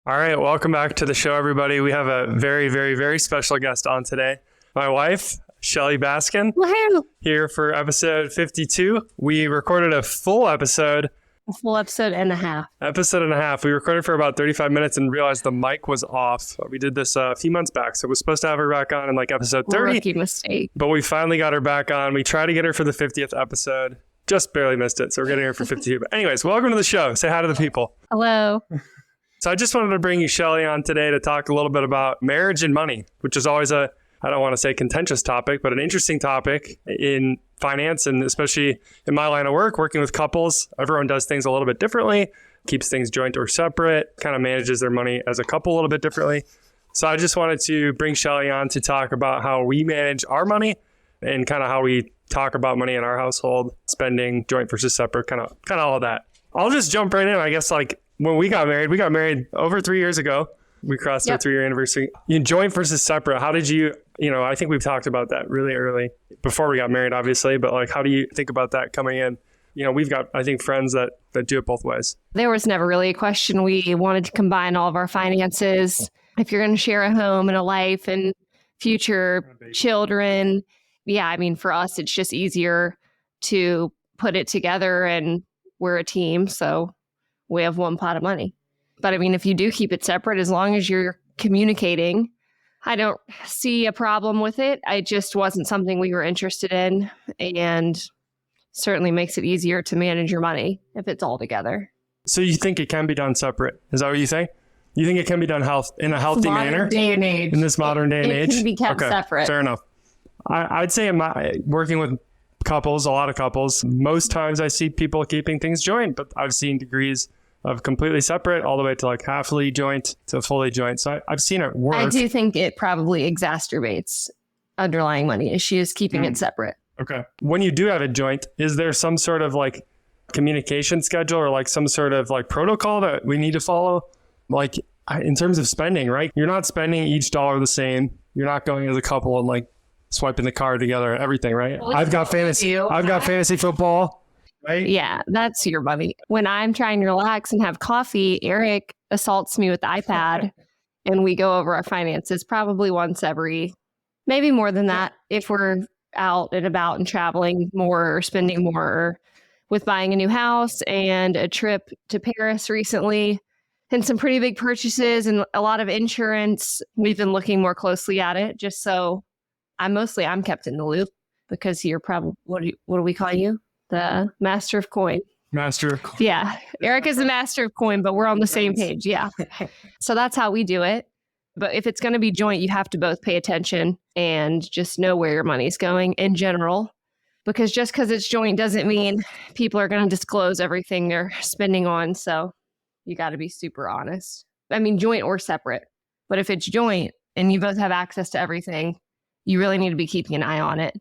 All right, welcome back to the show, everybody. We have a very, very, very special guest on today. My wife, Shelly Baskin, here for episode 52. We recorded a full episode. A full episode and a half. We recorded for about 35 minutes and realized the mic was off. We did this a few months back, so we're supposed to have her back on in like episode 30. Rookie mistake. But we finally got her back on. We tried to get her for the 50th episode. Just barely missed it, so we're getting her for 52. But anyways, welcome to the show. Say hi to the people. Hello. So I just wanted to bring you Shelly on today to talk a little bit about marriage and money, which is always I don't want to say contentious topic, but an interesting topic in finance, and especially in my line of work, working with couples. Everyone does things a little bit differently, keeps things joint or separate, kind of manages their money as a couple a little bit differently. So I just wanted to bring Shelly on to talk about how we manage our money and kind of how we talk about money in our household, spending, joint versus separate, kind of all of that. I'll just jump right in. I guess when we got married over 3 years ago. We crossed our 3-year anniversary. Joint versus separate. How did you, I think we've talked about that really early before we got married, obviously, but how do you think about that coming in? We've got, I think, friends that do it both ways. There was never really a question. We wanted to combine all of our finances. If you're going to share a home and a life and future children, for us, it's just easier to put it together, and we're a team. So we have one pot of money. But if you do keep it separate, as long as you're communicating, I don't see a problem with it. It just wasn't something we were interested in, and certainly makes it easier to manage your money if it's all together. So you think it can be done separate? Is that what you say? You think it can be done in a healthy manner? Day and age. In this modern day and age? It can be kept separate. Fair enough. I'd say working with couples, a lot of couples, most times I see people keeping things joint, but I've seen degrees of completely separate all the way to halfly joint to fully joint. So I've seen it work. I do think it probably exacerbates underlying money issues, keeping it separate. Okay. When you do have a joint, is there some sort of communication schedule or some sort of protocol that we need to follow? In terms of spending, right? You're not spending each dollar the same. You're not going as a couple and swiping the card together and everything, right? Well, I've got fantasy football. Right? Yeah, that's your money. When I'm trying to relax and have coffee, Eric assaults me with the iPad and we go over our finances probably once every, maybe more than that, if we're out and about and traveling more or spending more, with buying a new house and a trip to Paris recently and some pretty big purchases and a lot of insurance. We've been looking more closely at it just so I'm kept in the loop, because you're probably, what do we call you? The master of coin. Master of coin. Yeah. Eric is the master of coin, but we're on the same page. Yeah. So that's how we do it. But if it's going to be joint, you have to both pay attention and just know where your money's going in general. Because just because it's joint doesn't mean people are going to disclose everything they're spending on. So you got to be super honest. Joint or separate. But if it's joint and you both have access to everything, you really need to be keeping an eye on it,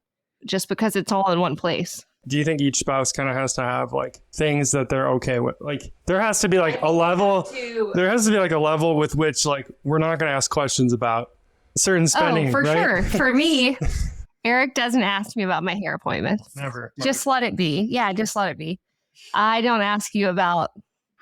just because it's all in one place. Do you think each spouse kind of has to have things that they're okay with? There has to be a level. There has to be a level with which we're not going to ask questions about certain spending. Oh, for right? sure. For me, Eric doesn't ask me about my hair appointments. Never. Just let it be. Yeah, just let it be. I don't ask you about.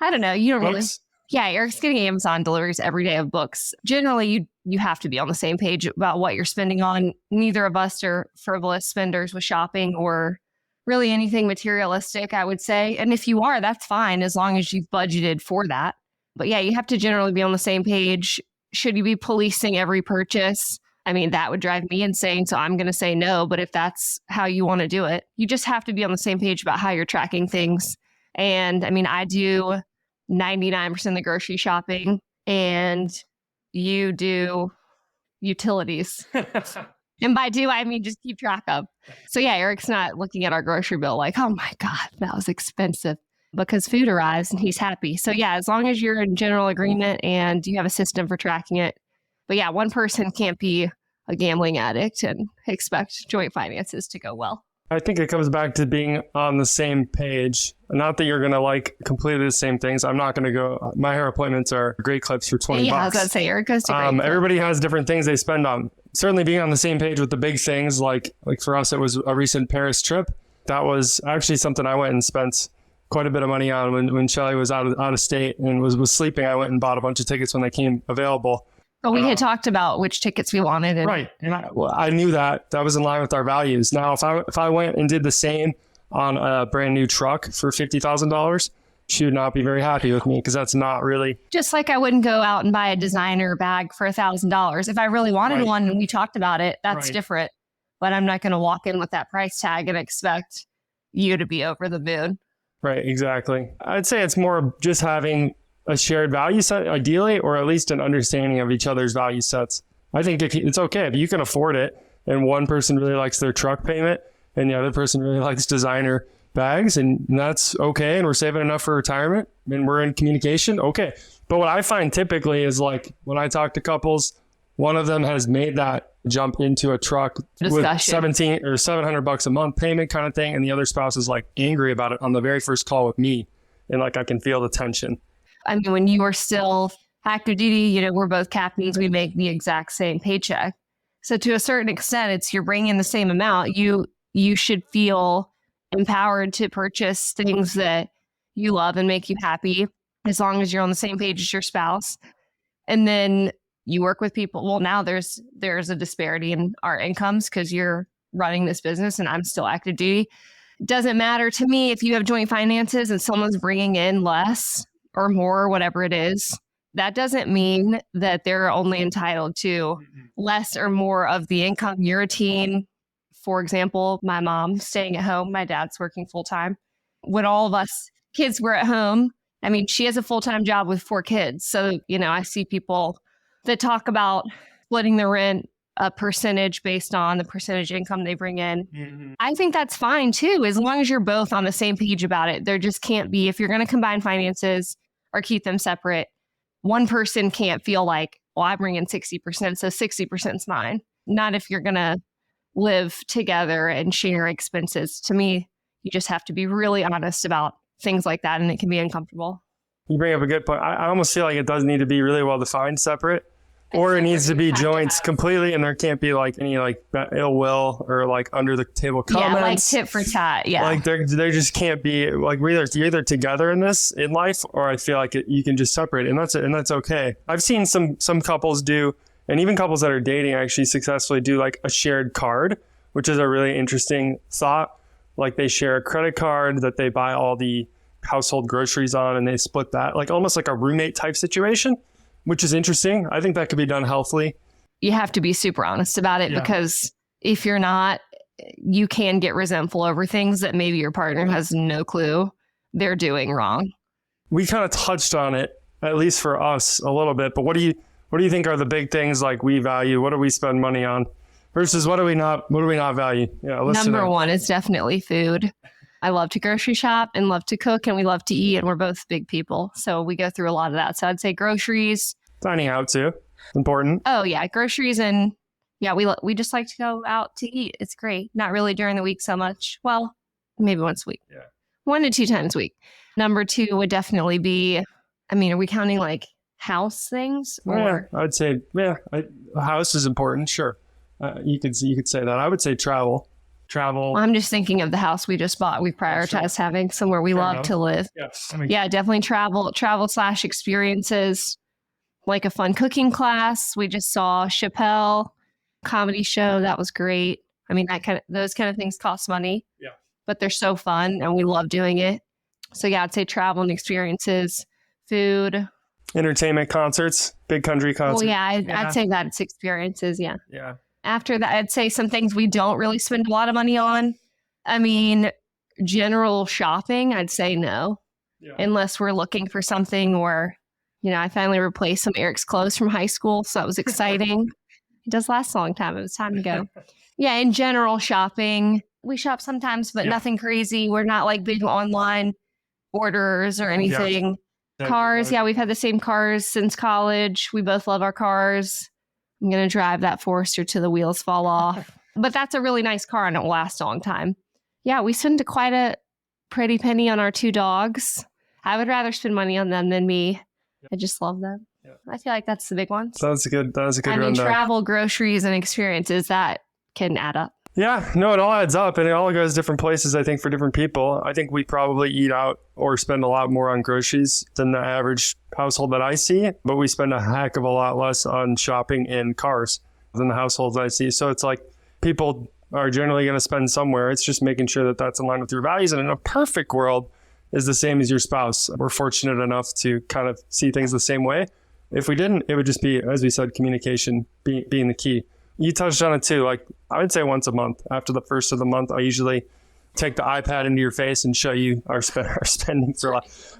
I don't know. You don't really. Yeah, Eric's getting Amazon deliveries every day of books. Generally, you have to be on the same page about what you're spending on. Neither of us are frivolous spenders with shopping or really anything materialistic, I would say. And if you are, that's fine, as long as you've budgeted for that. But yeah, you have to generally be on the same page. Should you be policing every purchase? That would drive me insane. So I'm going to say no. But if that's how you want to do it, you just have to be on the same page about how you're tracking things. And I do 99% of the grocery shopping, and you do utilities. And by do, I mean just keep track of. So yeah, Eric's not looking at our grocery bill oh my God, that was expensive, because food arrives and he's happy. So yeah, as long as you're in general agreement and you have a system for tracking it. But yeah, one person can't be a gambling addict and expect joint finances to go well. I think it comes back to being on the same page. Not that you're going to completely the same things. I'm not going to go. My hair appointments are Great Clips for $20. Yeah, I was going to say, Eric goes to Great Clips. Everybody has different things they spend on. Certainly being on the same page with the big things, like for us, it was a recent Paris trip. That was actually something I went and spent quite a bit of money on when Shelley was out of state and was sleeping. I went and bought a bunch of tickets when they came available. But we had talked about which tickets we wanted. Right. And I knew that was in line with our values. Now, if I went and did the same on a brand new truck for $50,000, she would not be very happy with me because that's not really. Just like I wouldn't go out and buy a designer bag for $1,000. If I really wanted one and we talked about it, that's different. But I'm not going to walk in with that price tag and expect you to be over the moon. Right, exactly. I'd say it's more just having a shared value set, ideally, or at least an understanding of each other's value sets. I think it's okay if you can afford it and one person really likes their truck payment and the other person really likes designer bags, and that's okay, and we're saving enough for retirement and we're in communication, okay. But what I find typically is like when I talk to couples, one of them has made that jump into a truck with $1,700 or $700 a month payment kind of thing, and the other spouse is like angry about it on the very first call with me, and like I can feel the tension. I mean, when you are still active duty, we're both captains, we make the exact same paycheck. So to a certain extent, it's you're bringing in the same amount. You should feel empowered to purchase things that you love and make you happy, as long as you're on the same page as your spouse. And then you work with people. Well, now there's a disparity in our incomes because you're running this business and I'm still active duty. It doesn't matter to me if you have joint finances and someone's bringing in less or more, whatever it is. That doesn't mean that they're only entitled to less or more of the income. You're a teen. For example, my mom staying at home, my dad's working full time. When all of us kids were at home, I mean, she has a full-time job with 4 kids. So, I see people that talk about splitting the rent a percentage based on the percentage income they bring in. Mm-hmm. I think that's fine too, as long as you're both on the same page about it. There just can't be, if you're going to combine finances or keep them separate, one person can't feel like, well, I bring in 60%, so 60% is mine. Not if you're going to live together and share expenses. To me, you just have to be really honest about things like that, and it can be uncomfortable. You bring up a good point. I almost feel like it does need to be really well defined separate, or it needs to be joints completely, and there can't be like any like ill will or like under the table comments. Yeah, like tit for tat. Yeah, like there just can't be like you're either together in this in life, or I feel like you can just separate, and that's okay. I've seen some couples do, and even couples that are dating actually successfully do like a shared card, which is a really interesting thought. Like they share a credit card that they buy all the household groceries on, and they split that, like almost like a roommate type situation, which is interesting. I think that could be done healthily. You have to be super honest about it, because if you're not, you can get resentful over things that maybe your partner has no clue they're doing wrong. We kind of touched on it, at least for us, a little bit. But what do you think are the big things like we value? What do we spend money on versus what do we not value? Yeah, Number one is definitely food. I love to grocery shop and love to cook, and we love to eat, and we're both big people. So we go through a lot of that. So I'd say groceries. Dining out too. Important. Oh yeah. Groceries, and we just like to go out to eat. It's great. Not really during the week so much. Well, maybe once a week. Yeah. 1 to 2 times a week. Number 2 would definitely be, are we counting like house things? Or? Yeah, I'd say, house is important. Sure. You could say that. I would say travel. Well, I'm just thinking of the house we just bought. We prioritize having somewhere we love to live. Yes. Definitely travel/experiences, like a fun cooking class. We just saw Chappelle comedy show. That was great. Those kind of things cost money. Yeah. But they're so fun and we love doing it. So I'd say travel and experiences, food. Entertainment, concerts, big country concerts. Well, I'd say that it's experiences. Yeah. Yeah. After that, I'd say some things we don't really spend a lot of money on. General shopping, I'd say no. Yeah. Unless we're looking for something, or, I finally replaced some Eric's clothes from high school. So that was exciting. It does last a long time. It was time to go. Yeah. In general shopping, we shop sometimes, but nothing crazy. We're not like big online orders or anything. Yeah. Cars. Yeah. We've had the same cars since college. We both love our cars. I'm going to drive that Forester till the wheels fall off. But that's a really nice car and it will last a long time. Yeah, we spend quite a pretty penny on our 2 dogs. I would rather spend money on them than me. I just love them. Yeah. I feel like that's the big ones. That was a good rundown. Travel, groceries, and experiences, that can add up. Yeah, no, it all adds up and it all goes different places, I think, for different people. I think we probably eat out or spend a lot more on groceries than the average household that I see, but we spend a heck of a lot less on shopping and cars than the households I see. So it's like people are generally going to spend somewhere. It's just making sure that that's in line with your values. And in a perfect world is the same as your spouse. We're fortunate enough to kind of see things the same way. If we didn't, it would just be, as we said, communication being the key. You touched on it too. Like I would say once a month after the first of the month, I usually take the iPad into your face and show you our spending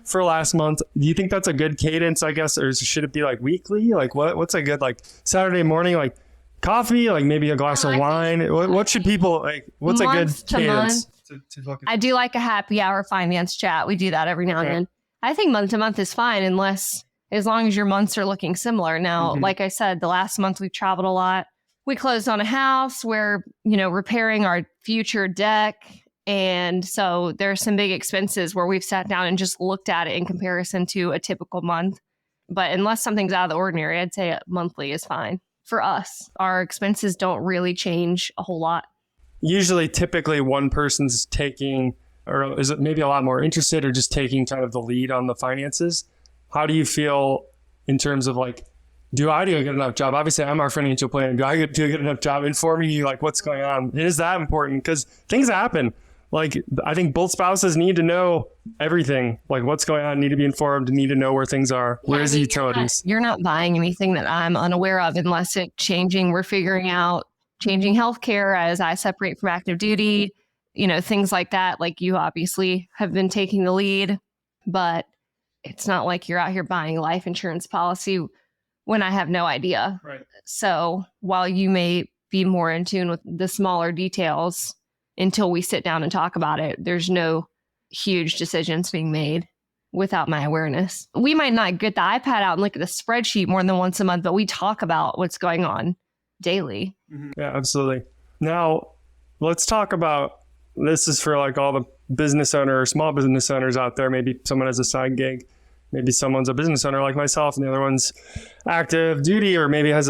for last month. Do you think that's a good cadence, I guess, or should it be like weekly? Like what's a good, like Saturday morning, like coffee, like maybe a glass of wine? What should people like? What's a good cadence? To look at? I do like a happy hour finance chat. We do that every now and then. I think month to month is fine as long as your months are looking similar. Now, like I said, the last month we've traveled a lot. We closed on a house. We're, repairing our future deck. And so there's some big expenses where we've sat down and just looked at it in comparison to a typical month. But unless something's out of the ordinary, I'd say monthly is fine. For us, our expenses don't really change a whole lot. Usually, typically one person's taking, or is it maybe a lot more interested or just taking kind of the lead on the finances? How do you feel in terms of like, do I do a good enough job? Obviously, I'm our financial planner. Do I do a good enough job informing you like what's going on? Is that important? Because things happen. Like, I think both spouses need to know everything, like what's going on, need to be informed, need to know where things are. Where's the utilities? You're not buying anything that I'm unaware of unless it's changing. We're figuring out changing healthcare as I separate from active duty, things like that. Like you obviously have been taking the lead, but it's not like you're out here buying a life insurance policy when I have no idea. Right. So while you may be more in tune with the smaller details until we sit down and talk about it, there's no huge decisions being made without my awareness. We might not get the iPad out and look at the spreadsheet more than once a month, but we talk about what's going on daily. Yeah, absolutely. Now, let's talk about, this is for like all the business owners, small business owners out there. Maybe someone has a side gig. Maybe someone's a business owner like myself and the other one's active duty, or maybe has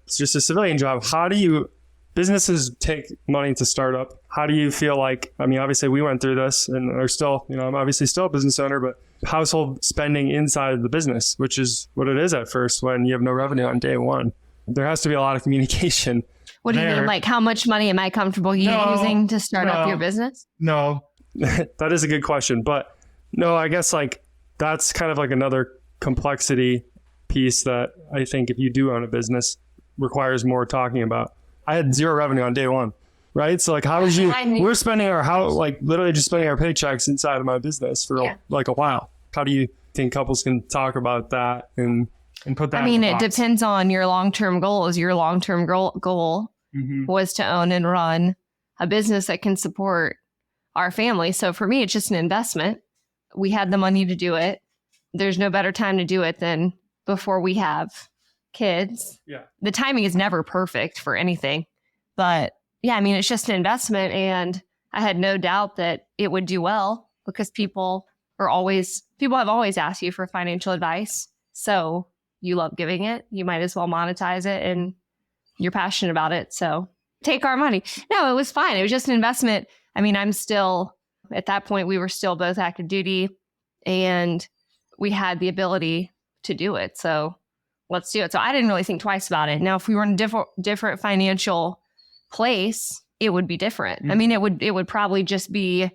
just a civilian job. How do businesses take money to start up? How do you feel like, obviously we went through this and are still, I'm obviously still a business owner, but household spending inside of the business, which is what it is at first when you have no revenue on day one. There has to be a lot of communication. What do you mean? Like how much money am I comfortable using to start up your business? No, that is a good question. But no, I guess like that's kind of like another complexity piece that I think if you do own a business requires more talking about. I had zero revenue on day one, right? So like how did we're spending literally just spending our paychecks inside of my business for like a while. How do you think couples can talk about that and put that in the box? It depends on your long-term goals. Your long-term goal was to own and run a business that can support our family. So for me, it's just an investment. We had the money to do it. There's no better time to do it than before we have kids. Yeah. The timing is never perfect for anything, but it's just an investment. And I had no doubt that it would do well because people have always asked you for financial advice. So you love giving it. You might as well monetize it and you're passionate about it. So take our money. No, it was fine. It was just an investment. I'm still, at that point, we were still both active duty and we had the ability to do it. So let's do it. So I didn't really think twice about it. Now, if we were in a different financial place, it would be different. It would probably just be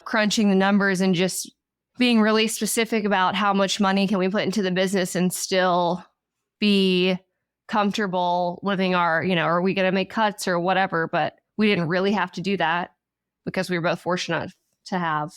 crunching the numbers and just being really specific about how much money can we put into the business and still be comfortable living our, are we going to make cuts or whatever? But we didn't really have to do that because we were both fortunate to have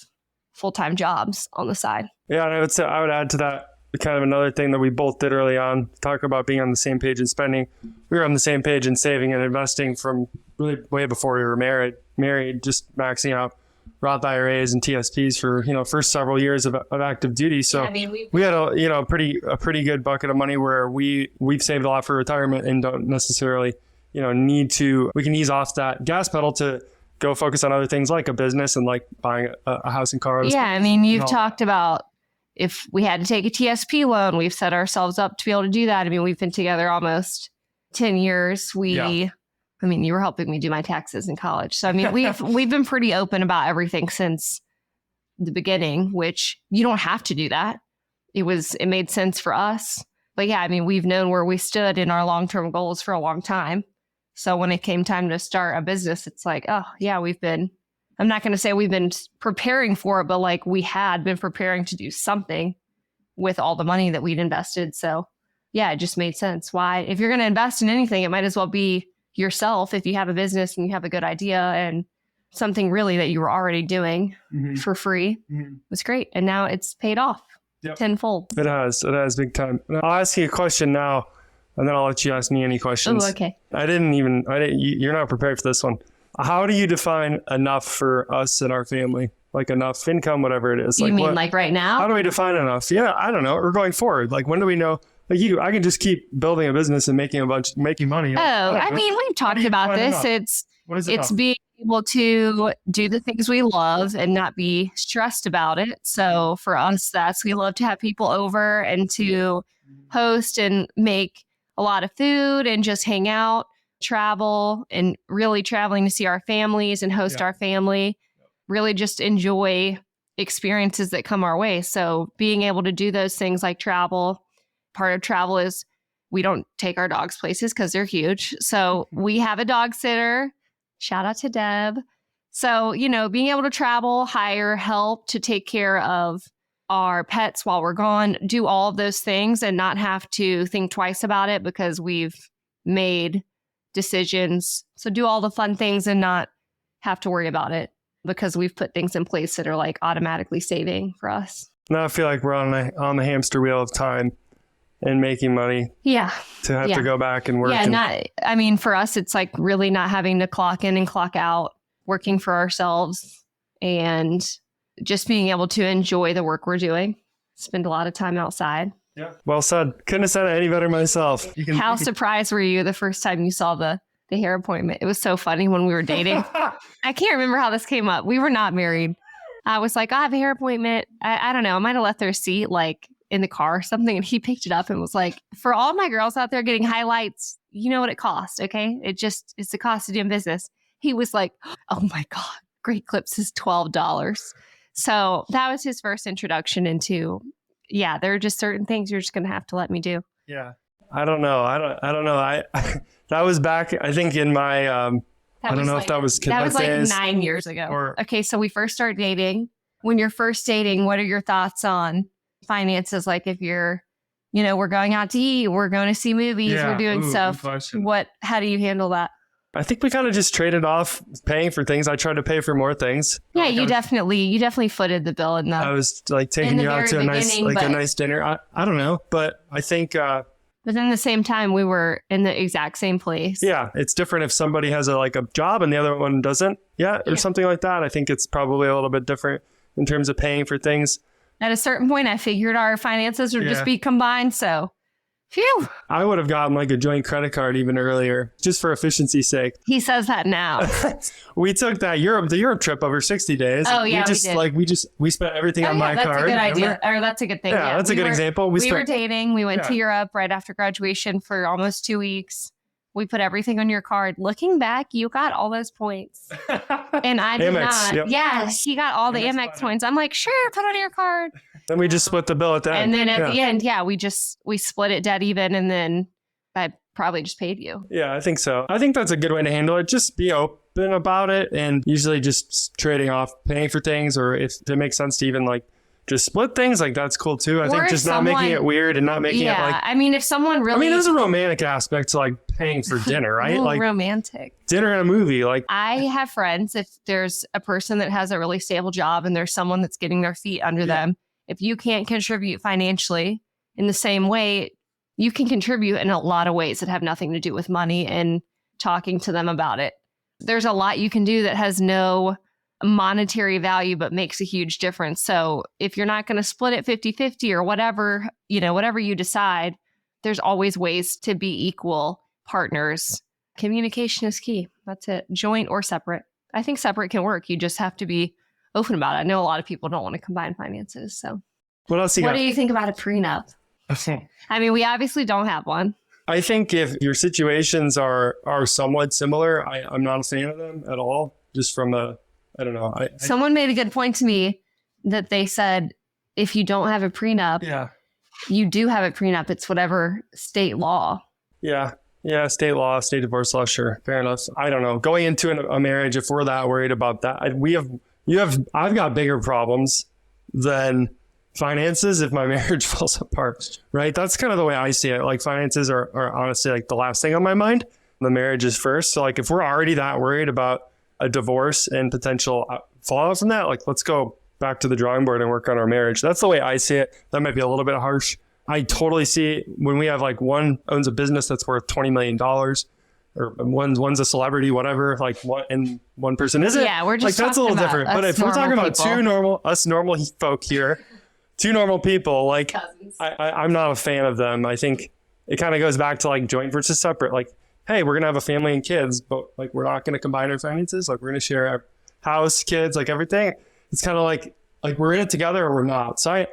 full-time jobs on the side. Yeah, and I would add to that kind of another thing that we both did early on, talk about being on the same page in spending. We were on the same page in saving and investing from really way before we were married, just maxing out Roth IRAs and TSPs for, first several years of active duty. So we had a pretty good bucket of money where we've saved a lot for retirement and don't necessarily, we can ease off that gas pedal to go focus on other things like a business and like buying a house and car. Yeah. You've talked about if we had to take a TSP loan, we've set ourselves up to be able to do that. We've been together almost 10 years. We I mean, you were helping me do my taxes in college. So, I mean, we've been pretty open about everything since the beginning, which you don't have to do that. It made sense for us. But yeah, I mean, we've known where we stood in our long-term goals for a long time. So when it came time to start a business, it's like, oh yeah, I'm not going to say we've been preparing for it, but like we had been preparing to do something with all the money that we'd invested. So yeah, it just made sense. Why? If you're going to invest in anything, it might as well be yourself. If you have a business and you have a good idea and something really that you were already doing for free, was great. And now it's paid off tenfold. It has big time. I'll ask you a question now, and then I'll let you ask me any questions. Oh, okay. You're not prepared for this one. How do you define enough for us and our family? Like enough income, whatever it is. You mean like right now? How do we define enough? Yeah, I don't know. Or going forward. Like when do we know? Like I can just keep building a business and making money. I mean, we've talked about this. It's being able to do the things we love and not be stressed about it. So for us, we love to have people over and to host and make a lot of food and just hang out, travel, and really traveling to see our families and host our family, really just enjoy experiences that come our way. So being able to do those things like travel, part of travel is we don't take our dogs places because they're huge. So we have a dog sitter. Shout out to Deb. So, being able to travel, hire help to take care of our pets while we're gone, do all of those things and not have to think twice about it because we've made decisions. So do all the fun things and not have to worry about it because we've put things in place that are like automatically saving for us. Now I feel like we're on the hamster wheel of time and making money. Yeah. To have to go back and work. Yeah, for us, it's like really not having to clock in and clock out, working for ourselves and just being able to enjoy the work we're doing, spend a lot of time outside. Yeah. Well said. Couldn't have said it any better myself. How surprised were you the first time you saw the hair appointment? It was so funny when we were dating. I can't remember how this came up. We were not married. I was like, I have a hair appointment. I don't know. I might have left their seat like in the car or something. And he picked it up and was like, for all my girls out there getting highlights, you know what it costs. Okay. It's the cost of doing business. He was like, oh my God, Great Clips is $12. So that was his first introduction into, there are just certain things you're just going to have to let me do. Yeah. I don't know. That was back, I think in my, I don't know if that was like 9 years ago. Okay. So we first started dating. When you're first dating, what are your thoughts on finances? Like if you're, we're going out to eat, we're going to see movies, we're doing stuff. How do you handle that? I think we kind of just traded off paying for things. I tried to pay for more things. Yeah, you definitely footed the bill. I was like taking you out to a nice dinner. I don't know, but I think. But then at the same time, we were in the exact same place. Yeah, it's different if somebody has a job and the other one doesn't. Or something like that. I think it's probably a little bit different in terms of paying for things. At a certain point, I figured our finances would just be combined. So. Phew. I would have gotten like a joint credit card even earlier, just for efficiency's sake. He says that now. We took the Europe trip over 60 days. Oh yeah, we spent everything on my card. That's a good idea. Or that's a good thing. Yeah, that's a good example. We were dating. We went to Europe right after graduation for almost 2 weeks. We put everything on your card. Looking back, you got all those points. And I did Amex, not. Yep. Yes, he got all the Amex points. I'm like, sure, put on your card. Then we just split the bill at the end. And then at the end, we split it dead even. And then I probably just paid you. Yeah, I think so. I think that's a good way to handle it. Just be open about it and usually just trading off paying for things, or if it makes sense to even just split things, that's cool too. I think just not making it weird and not making it if someone really... there's a romantic aspect to paying for dinner, right? Romantic. Dinner and a movie. I have friends, if there's a person that has a really stable job and there's someone that's getting their feet under them, if you can't contribute financially in the same way, you can contribute in a lot of ways that have nothing to do with money and talking to them about it. There's a lot you can do that has no monetary value, but makes a huge difference. So if you're not going to split it 50-50 or whatever you decide, there's always ways to be equal partners. Communication is key. That's it. Joint or separate. I think separate can work. You just have to be open about it. I know a lot of people don't want to combine finances. So what else what do you think about a prenup? We obviously don't have one. I think if your situations are somewhat similar, I'm not a fan of them at all. Just from I don't know. Someone made a good point to me that they said, if you don't have a prenup, you do have a prenup. It's whatever state law. Yeah. Yeah. State law, state divorce law. Sure. Fair enough. I don't know. Going into a marriage, if we're that worried about that, I've got bigger problems than finances if my marriage falls apart, right? That's kind of the way I see it. Like finances are honestly like the last thing on my mind. The marriage is first. So like if we're already that worried about a divorce and potential fallout from that, like let's go back to the drawing board and work on our marriage. That's the way I see it. That might be a little bit harsh. I totally see when we have like one owns a business that's worth $20 million or one's a celebrity, whatever, like one person isn't. Yeah, we're just like that's a little different. But if we're talking about us normal folk here, two normal people, like I'm not a fan of them. I think it kind of goes back to like joint versus separate. Like, hey, we're going to have a family and kids, but like, we're not going to combine our finances. Like we're going to share our house, kids, like everything. It's kind of like we're in it together or we're not. So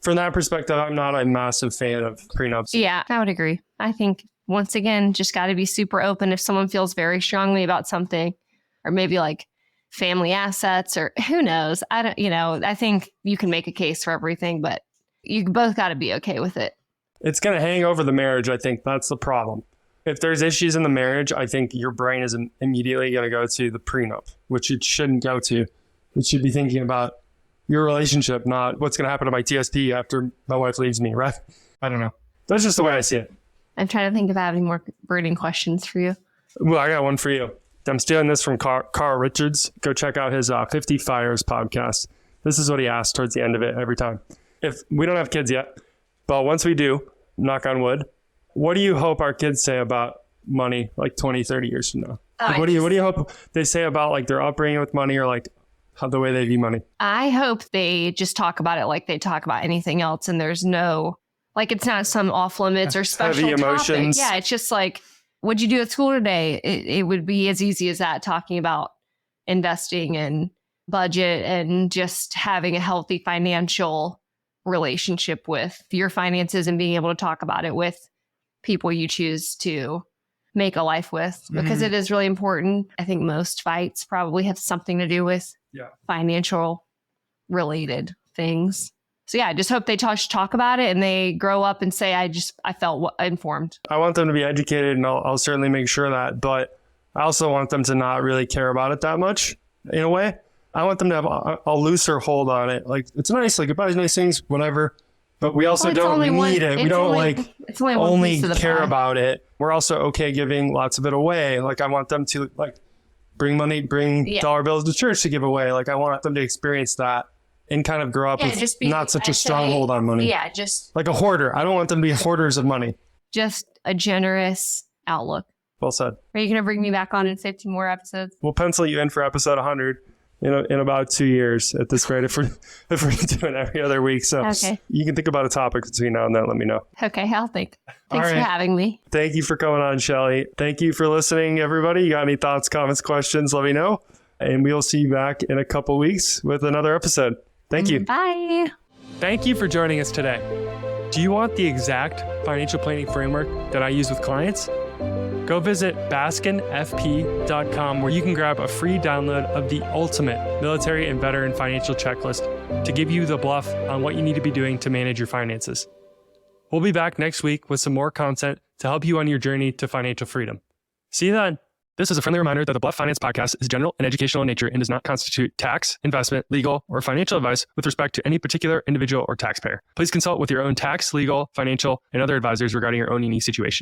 from that perspective, I'm not a massive fan of prenups. Yeah, I would agree. I think once again, just got to be super open. If someone feels very strongly about something, or maybe like family assets, or who knows, I think you can make a case for everything, but you both got to be okay with it. It's going to hang over the marriage. I think that's the problem. If there's issues in the marriage, I think your brain is immediately going to go to the prenup, which it shouldn't go to. It should be thinking about your relationship, not what's going to happen to my TSP after my wife leaves me, right? I don't know. That's just the way I see it. I'm trying to think of having more burning questions for you. Well, I got one for you. I'm stealing this from Carl Richards. Go check out his 50 Fires podcast. This is what he asks towards the end of it every time. If we don't have kids yet, but once we do, knock on wood, what do you hope our kids say about money like 20, 30 years from now? Like, what do you hope they say about like their upbringing with money or like how the way they view money? I hope they just talk about it like they talk about anything else, and there's no, like, it's not some off limits or special heavy emotions. Topic. Yeah, it's just like, what'd you do at school today? It would be as easy as that, talking about investing and budget and just having a healthy financial relationship with your finances and being able to talk about it with people you choose to make a life with, because it is really important. I think most fights probably have something to do with financial related things. So yeah, I just hope they talk about it and they grow up and say, I felt informed. I want them to be educated, and I'll certainly make sure of that. But I also want them to not really care about it that much in a way. I want them to have a looser hold on it. Like, it's nice, like it buys nice things, whatever. But we also don't need it. We don't only care about it. We're also okay giving lots of it away. Like, I want them to like bring dollar bills to church to give away. Like, I want them to experience that and kind of grow up with not such a stronghold on money. Yeah, just like a hoarder. I don't want them to be hoarders of money. Just a generous outlook. Well said. Are you going to bring me back on in 50 more episodes? We'll pencil you in for episode 100. In about 2 years at this rate, if we're doing every other week. So You can think about a topic between now and then. Let me know. Okay, I'll think. Thanks for having me. Thank you for coming on, Shelley. Thank you for listening, everybody. You got any thoughts, comments, questions, let me know. And we'll see you back in a couple weeks with another episode. Thank you. Bye. Thank you for joining us today. Do you want the exact financial planning framework that I use with clients? Go visit baskinfp.com, where you can grab a free download of the ultimate military and veteran financial checklist to give you the bluff on what you need to be doing to manage your finances. We'll be back next week with some more content to help you on your journey to financial freedom. See you then. This is a friendly reminder that the Bluff Finance Podcast is general and educational in nature and does not constitute tax, investment, legal, or financial advice with respect to any particular individual or taxpayer. Please consult with your own tax, legal, financial, and other advisors regarding your own unique situation.